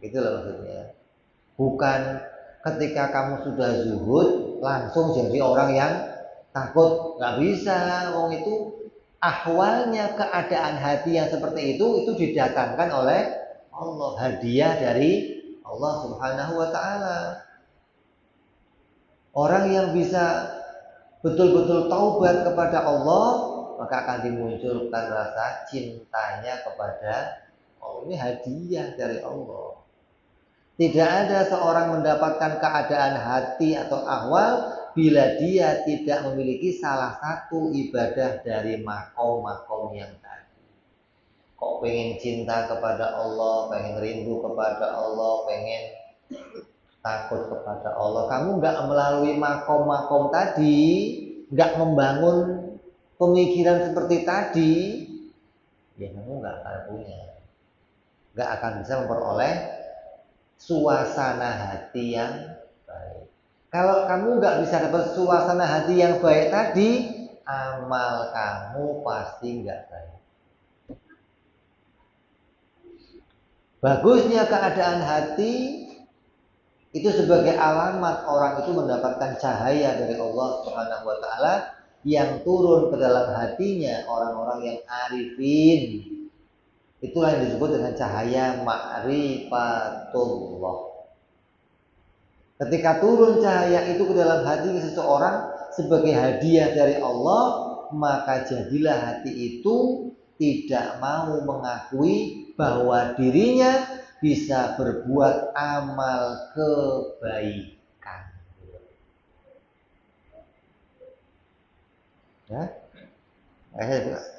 gitu loh maksudnya. Bukan ketika kamu sudah zuhud langsung jadi orang yang takut, nggak bisa. Wong itu ahwalnya, keadaan hati yang seperti itu didatangkan oleh Allah, hadiah dari Allah Subhanahu wa taala. Orang yang bisa betul-betul taubat kepada Allah, maka akan dimunculkan rasa cintanya kepada Allah. Ini hadiah dari Allah. Tidak ada seorang mendapatkan keadaan hati atau ahwal bila dia tidak memiliki salah satu ibadah dari makom-makom yang tadi. Kok pengen cinta kepada Allah, pengen rindu kepada Allah, pengen takut kepada Allah, kamu nggak melalui makom-makom tadi, nggak membangun pemikiran seperti tadi, ya kamu nggak akan punya, nggak akan bisa memperoleh suasana hati yang baik. Kalau kamu nggak bisa dapat suasana hati yang baik tadi, amal kamu pasti nggak baik. Bagusnya keadaan hati itu sebagai alamat orang itu mendapatkan cahaya dari Allah Subhanahu wa taala yang turun ke dalam hatinya orang-orang yang arifin. Itulah yang disebut dengan cahaya ma'rifatullah. Ketika turun cahaya itu ke dalam hati seseorang sebagai hadiah dari Allah, maka jadilah hati itu tidak mau mengakui bahwa dirinya bisa berbuat amal kebaikan. Ya?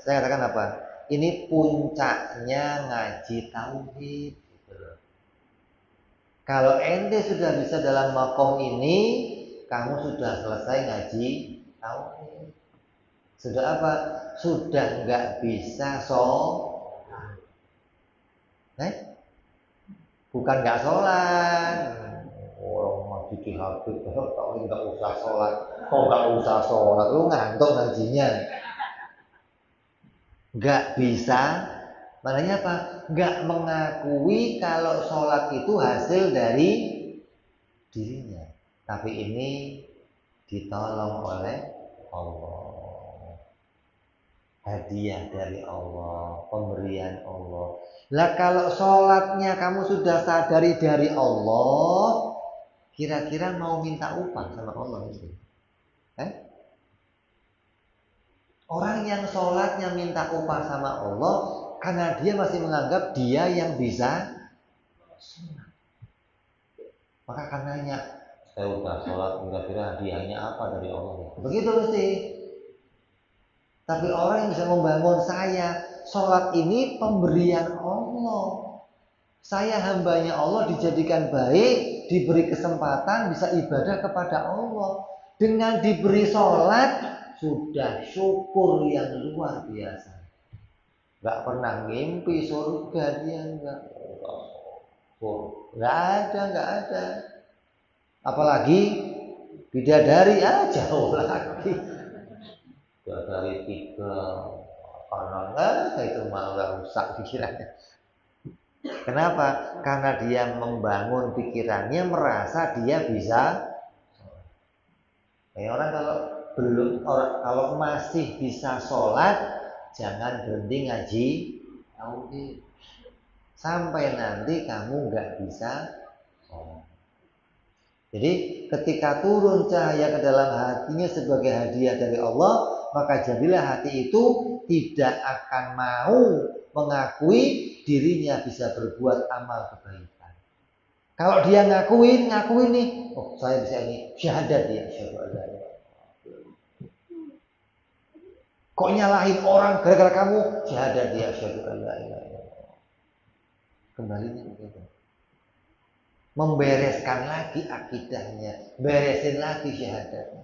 Saya katakan apa? Ini puncaknya ngaji tauhid. Kalau ente sudah bisa dalam makom ini, kamu sudah selesai ngaji tauhid. Sudah apa? Sudah nggak bisa sholat. Bukan nggak sholat, orang ngaji di habib, kalau nggak usah sholat, kok nggak usah sholat, lu ngantuk ngajinya, nggak bisa, maknanya apa? Nggak mengakui kalau sholat itu hasil dari dirinya, tapi ini ditolong oleh Allah, hadiah dari Allah, pemberian Allah. Lah kalau sholatnya kamu sudah sadari dari Allah, kira-kira mau minta upah sama Allah itu? Orang yang sholatnya minta upah sama Allah karena dia masih menganggap dia yang bisa sholat. Maka karenanya saya udah sholat, kira-kira hadiahnya apa dari Allah? Begitu mesti. Tapi orang yang bisa membangun saya, sholat ini pemberian Allah. Saya hambanya Allah, dijadikan baik, diberi kesempatan bisa ibadah kepada Allah. Dengan diberi sholat, sudah syukur yang luar biasa. Gak pernah mimpi surga dia, enggak. Gak ada. Apalagi bidadari, jauh lagi. Bidadari 3 karena itu malah rusak pikirannya. Kenapa? Karena dia membangun pikirannya merasa dia bisa. Orang kalau masih bisa sholat, jangan berhenti ngaji tauhid sampai nanti kamu nggak bisa sholat. Jadi ketika turun cahaya ke dalam hatinya sebagai hadiah dari Allah, maka jadilah hati itu tidak akan mau mengakui dirinya bisa berbuat amal kebaikan. Kalau dia ngakuin nih, oh saya bisa ini, syahadat dia, syahadat. Kok nyalahin orang gara-gara kamu? Syahadat dia asyhadu an la ilaha illallah. Kembalinya begitu. Membereskan lagi akidahnya, beresin lagi syahadatnya.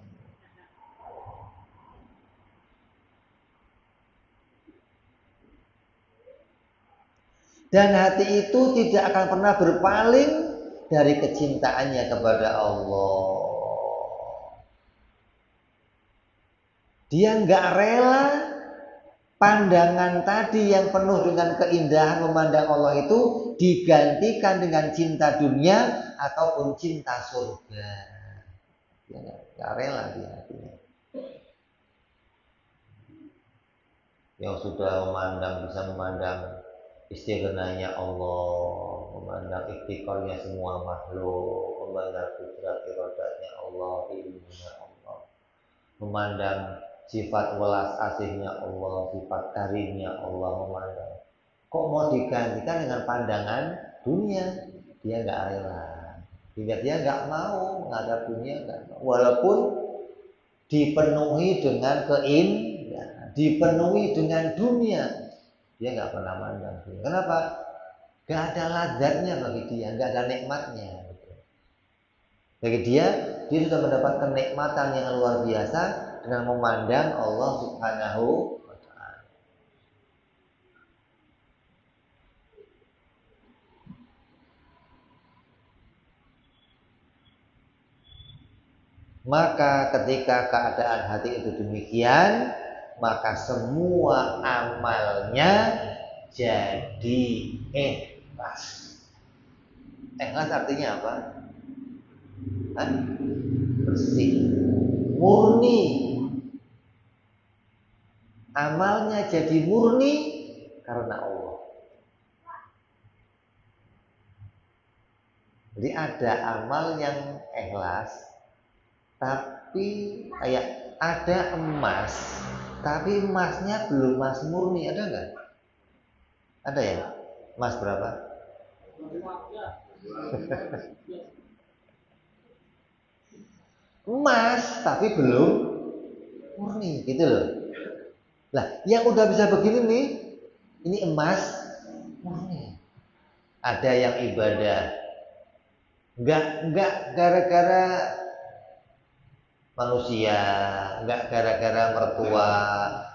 Dan hati itu tidak akan pernah berpaling dari kecintaannya kepada Allah. Dia nggak rela pandangan tadi yang penuh dengan keindahan memandang Allah itu digantikan dengan cinta dunia ataupun cinta surga. Dia nggak rela di hatinya. Yang sudah bisa memandang istighnanya Allah, memandang ikhtiqornya semua makhluk, memandang kudrat irodatnya Allah, ilmunya Allah, memandang sifat welas asihnya Allah, sifat karimnya Allah, memandang. Kok mau digantikan dengan pandangan dunia? Dia nggak rela. Hingga dia nggak mau menghadap dunia, walaupun dipenuhi dengan keindahan, dipenuhi dengan dunia. Dia nggak pernah mandang. Kenapa? Gak ada lazatnya bagi dia, gak ada nikmatnya. Bagi dia sudah mendapatkan kenikmatan yang luar biasa dengan memandang Allah Subhanahu wa Ta'ala. Maka ketika keadaan hati itu demikian, maka semua amalnya jadi ikhlas. Ikhlas artinya apa? Bersih, murni. Amalnya jadi murni karena Allah. Jadi ada amal yang ikhlas, tapi kayak ada emas, tapi emasnya belum emas murni, ada nggak? Ada ya? Emas berapa? Emas tapi belum murni, gitu loh. Lah, yang udah bisa begini nih, ini emas murni. Ada yang ibadah, nggak gara-gara manusia, nggak gara-gara mertua,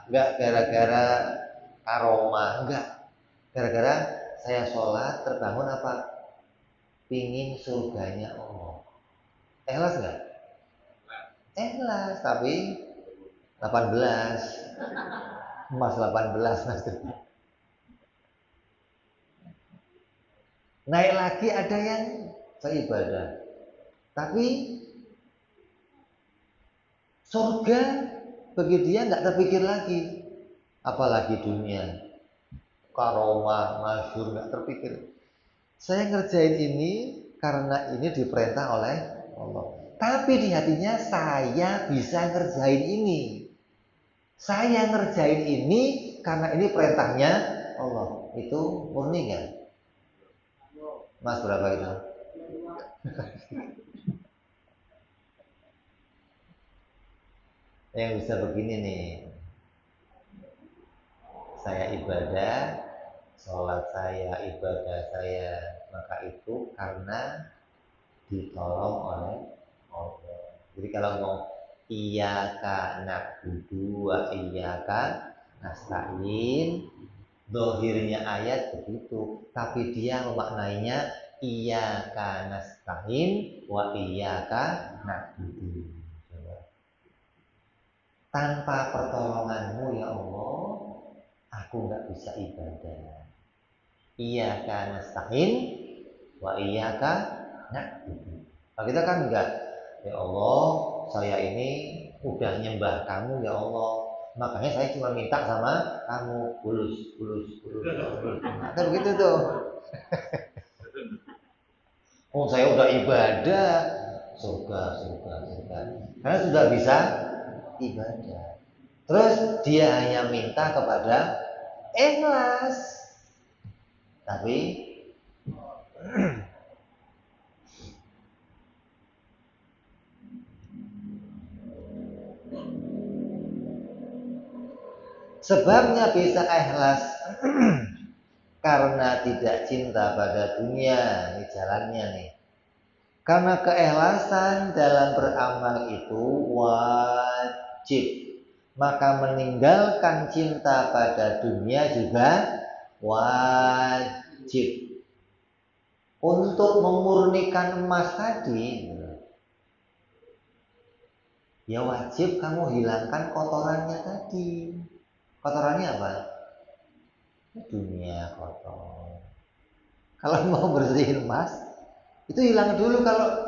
nggak gara-gara aroma, nggak. Gara-gara saya sholat terbangun apa? Pingin surganya Allah. Ikhlas nggak? Ikhlas, tapi 18 emas 18 maksudnya. Naik lagi ada yang beribadah, tapi surga bagi dia nggak terpikir lagi, apalagi dunia, karomah, masyhur, nggak terpikir. Saya ngerjain ini karena ini diperintah oleh Allah. Tapi di hatinya saya bisa ngerjain ini. Saya ngerjain ini karena ini perintahnya Allah. Itu murni nggak? Mas berapa itu? Yang bisa begini nih. Saya ibadah, sholat saya, ibadah saya, maka itu karena ditolong oleh Allah. Jadi kalau mau iyyaka na'budu wa iyyaka nasta'in, dohirnya ayat begitu, tapi dia memaknainya iyyaka nasta'in wa iyyaka na'budu. Tanpa pertolonganmu ya Allah, aku nggak bisa ibadah. Iyyaka nasta'in wa iyyaka na'budu. Nah, kita kan enggak. Ya Allah, saya ini udah nyembah kamu ya Allah. Makanya saya cuma minta sama kamu, bulus. Nah, begitu tuh. Oh, saya udah ibadah, surga. Karena sudah bisa ibadah. Terus dia hanya minta kepada ikhlas. Tapi Sebabnya bisa ikhlas karena tidak cinta pada dunia. Ini jalannya nih. Karena keikhlasan dalam beramal itu wajib, maka meninggalkan cinta pada dunia juga wajib. Untuk memurnikan emas tadi, ya wajib kamu hilangkan kotorannya tadi. Kotorannya apa? Dunia kotor. Kalau mau bersihin emas, itu hilang dulu. Kalau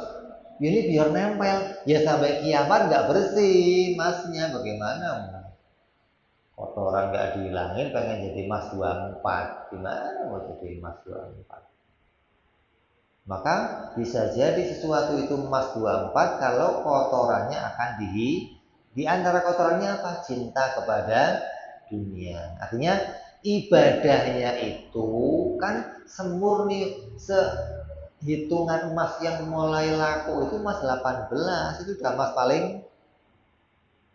ini biar nempel, ya sampai kiamat nggak bersih emasnya. Bagaimana? Kotoran nggak dihilangin, pengen jadi emas 24. Gimana mau jadi emas 24? Maka bisa jadi sesuatu itu emas 24 kalau kotorannya akan di antara kotorannya apa? Cinta kepada dunia. Artinya ibadahnya itu kan semurni, sehitungan emas yang mulai laku itu emas 18, itu udah emas paling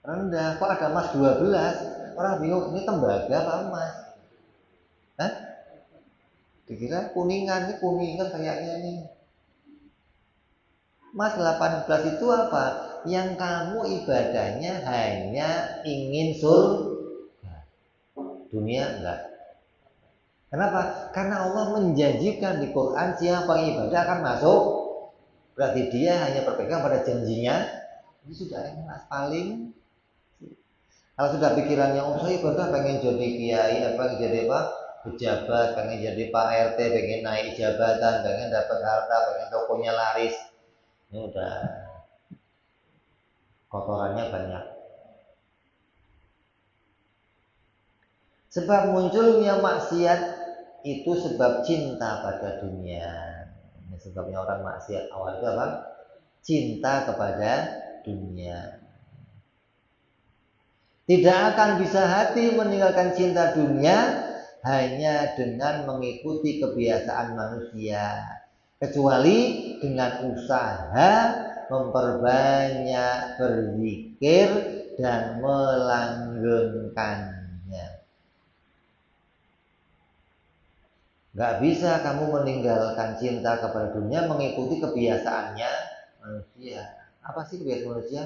rendah. Kok ada emas 12? Orang bingung, ini tembaga apa emas? Hah? Dikira kuningan, ini kuningan kayaknya nih. Mas 18 itu apa? Yang kamu ibadahnya hanya ingin surga. Dunia enggak. Kenapa? Karena Allah menjanjikan di Quran siapa yang ibadah akan masuk. Berarti dia hanya berpegang pada janjinya. Ini sudah ikhlas paling. Kalau sudah pikirannya, oh saya ibadah pengen jadi kiai, pengen jadi apa? Pejabat, pengen jadi Pak RT, pengen naik jabatan, pengen dapat harta, pengen tokonya laris. Ini udah kotorannya banyak. Sebab munculnya maksiat itu sebab cinta pada dunia. Ini sebabnya orang maksiat awal itu apa? Cinta kepada dunia. Tidak akan bisa hati meninggalkan cinta dunia hanya dengan mengikuti kebiasaan manusia, kecuali dengan usaha memperbanyak berzikir dan melanggengkannya. Gak bisa kamu meninggalkan cinta kepada dunia mengikuti kebiasaannya manusia. Apa sih kebiasaan manusia?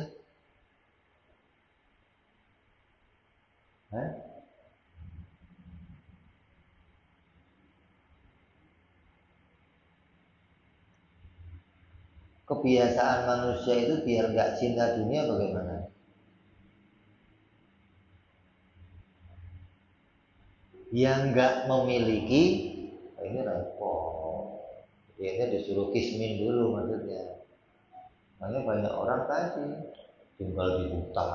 Kebiasaan manusia itu biar gak cinta dunia bagaimana? Yang gak memiliki, ini repot. Dia disuruh kismin dulu maksudnya. Makanya banyak orang tadi tinggal di hutan.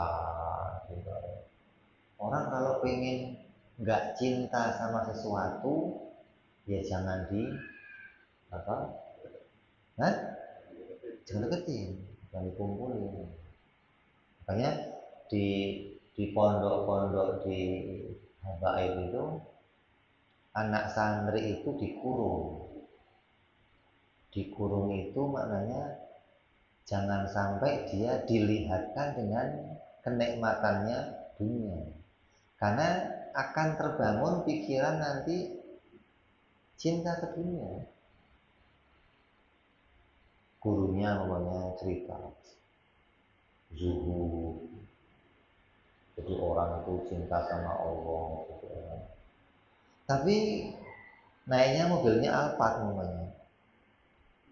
Orang kalau pengen nggak cinta sama sesuatu, ya jangan apa? Hah? Jangan deketin, jangan dikumpulin. Makanya di pondok-pondok di Habaib itu anak santri itu dikurung. Dikurung itu maknanya jangan sampai dia dilihatkan dengan kenikmatannya dunia. Karena akan terbangun pikiran nanti cinta ke dunia. Gurunya namanya cerita zuhud. Jadi orang itu cinta sama Allah. Tapi naiknya mobilnya Alphard namanya.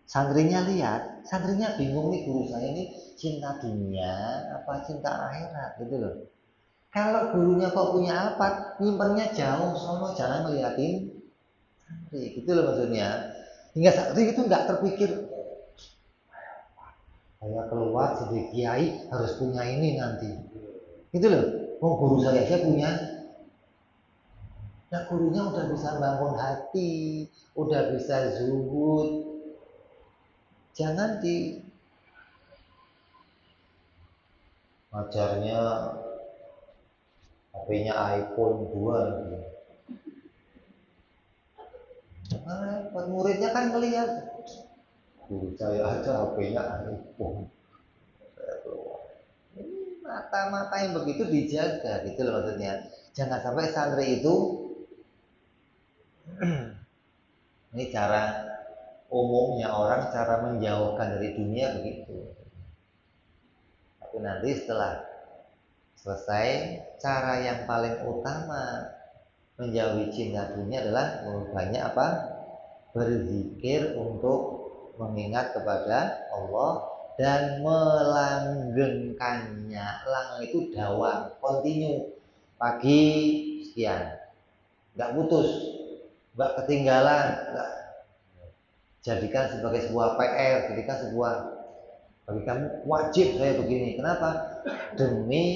Santrinya lihat, santrinya bingung nih, guru saya ini cinta dunia apa cinta akhirat gitu loh. Kalau gurunya kok punya Alphard, nyimpennya jauh, sono jangan ngeliatin santri, gitu loh maksudnya. Hingga santri itu nggak terpikir, saya keluar jadi kiai harus punya ini nanti, gitu loh. Oh guru saya punya. Nah gurunya udah bisa bangun hati, udah bisa zuhud. Jangan di ngajarnya HP-nya iPhone 2 gitu. Nah, muridnya kan ngelihat guru saya aja HP-nya iPhone. Mata-mata yang begitu dijaga gitu loh maksudnya. Jangan sampai santri itu ini cara umumnya orang cara menjauhkan dari dunia begitu. Tapi nanti setelah selesai, cara yang paling utama menjauhi cinta dunia adalah banyak apa? Berzikir untuk mengingat kepada Allah dan melanggengkannya. Langgeng itu dawam, kontinu. Pagi sekian, nggak putus, nggak ketinggalan, nggak. Jadikan sebagai sebuah PR, jadikan sebuah bagi kamu wajib saya begini. Kenapa? Demi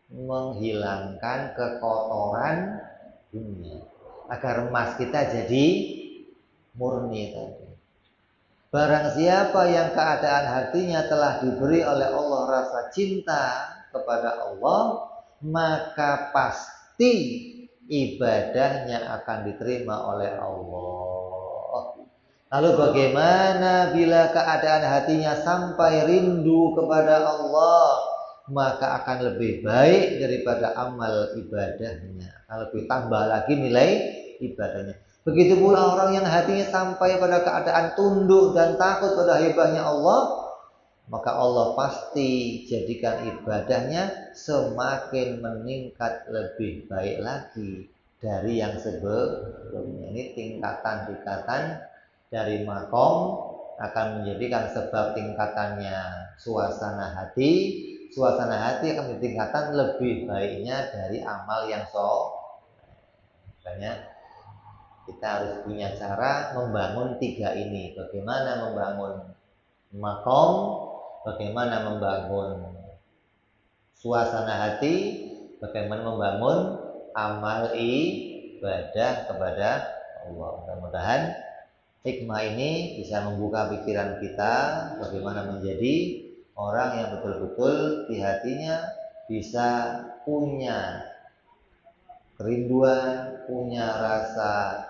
menghilangkan kekotoran dunia, agar emas kita jadi murni tadi. Barang siapa yang keadaan hatinya telah diberi oleh Allah rasa cinta kepada Allah, maka pasti ibadahnya akan diterima oleh Allah. Lalu bagaimana bila keadaan hatinya sampai rindu kepada Allah, maka akan lebih baik daripada amal ibadahnya, akan lebih tambah lagi nilai ibadahnya. Begitu pula orang yang hatinya sampai pada keadaan tunduk dan takut pada hibahnya Allah, maka Allah pasti jadikan ibadahnya semakin meningkat lebih baik lagi dari yang sebelumnya. Ini tingkatan-tingkatan dari makom akan menjadikan sebab tingkatannya suasana hati. Suasana hati akan menjadi tingkatan lebih baiknya dari amal yang misalnya kita harus punya cara membangun tiga ini. Bagaimana membangun makom, bagaimana membangun suasana hati, bagaimana membangun amal ibadah kepada Allah. Mudah-mudahan hikmah ini bisa membuka pikiran kita bagaimana menjadi orang yang betul-betul di hatinya bisa punya kerinduan, punya rasa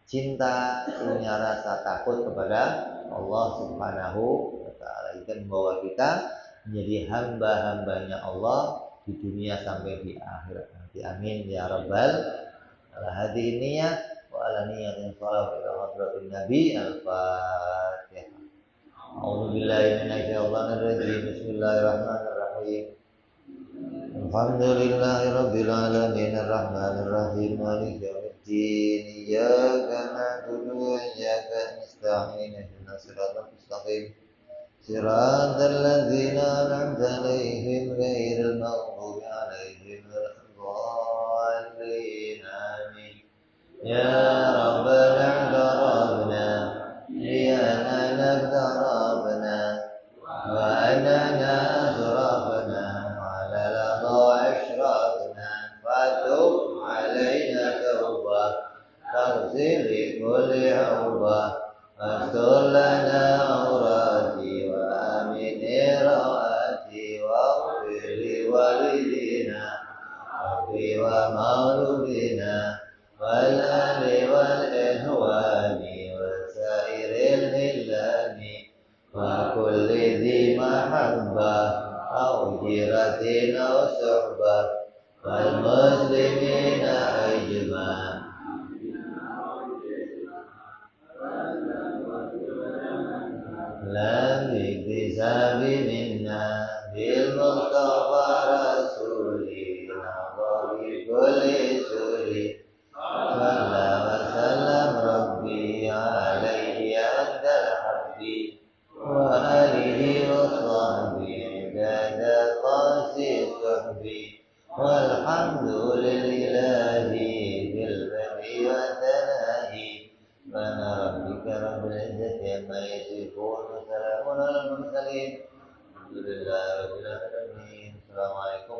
cinta, punya rasa takut kepada Allah Subhanahu wa Ta'ala. Itu membawa kita menjadi hamba-hambanya Allah di dunia sampai di akhirat nanti. Amin ya rabbal alamin. Wa ala niyatin shalawat ila hadratin nabi al-fatihah. A'udzu billahi minasyaitonir rajim. Bismillahirrahmanirrahim. Alhamdulillahi rabbil alamin arrahmanir rahim maliki yaumiddin. Iyyaka na'budu wa iyyaka nasta'in. Ihdinas siratal mustaqim. Siratal ladzina an'amta 'alaihim ghairil maghdubi 'alaihim waladdallin. Amin. Ya Rabbana a'tarabna liyana naqtarabna wa anana azrabna ala lada ashrabna fatub alaina tawbah taghfir li kulli awbah astur lana awrati wa amin irawati wa ghfir li walidina wa mauludina والآل والإخوان وسائر الهلان وكل ذي محبة أو جيرة أو صحبة والمسلمين أجمع لا باكتساب منا بالمصطفى رسولي نظر بكل سوري صلى وسلم ربي عليه عند الحب وآله وصحبه عدد قاسي صحبي والحمد لله بالبدء والثناء سبحان ربك رب العزة عما يصفون وسلام على المرسلين الحمد لله رب العالمين. Assalamualaikum